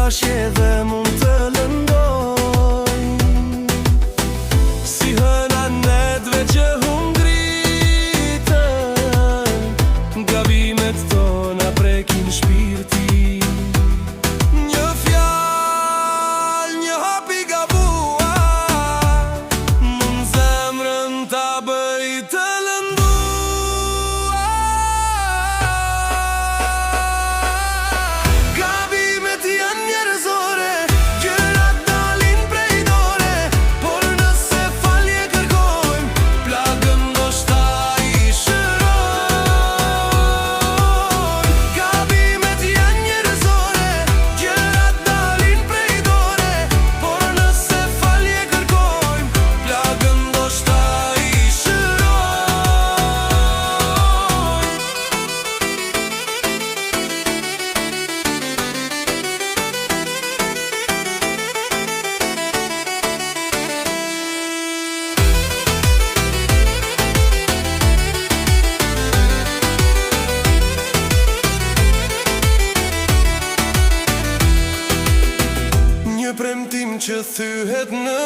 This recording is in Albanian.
dashje dhe mund të lëndoj, si hëna netve që hungritën, gabimet tona prekin shpirti. Një fjalë, një hap i gabuar, mund zemrën ta bëj të lënduar. Gabimet janë njerëzore, gjërat dalin prej dore, por nëse falje kërkojmë, plagën ndoshta i shërojmë. Gabimet janë njerëzore, gjërat dalin prej dore, por nëse falje kërkojmë, plagën ndoshta i shërojmë. Një premtim që thyhet në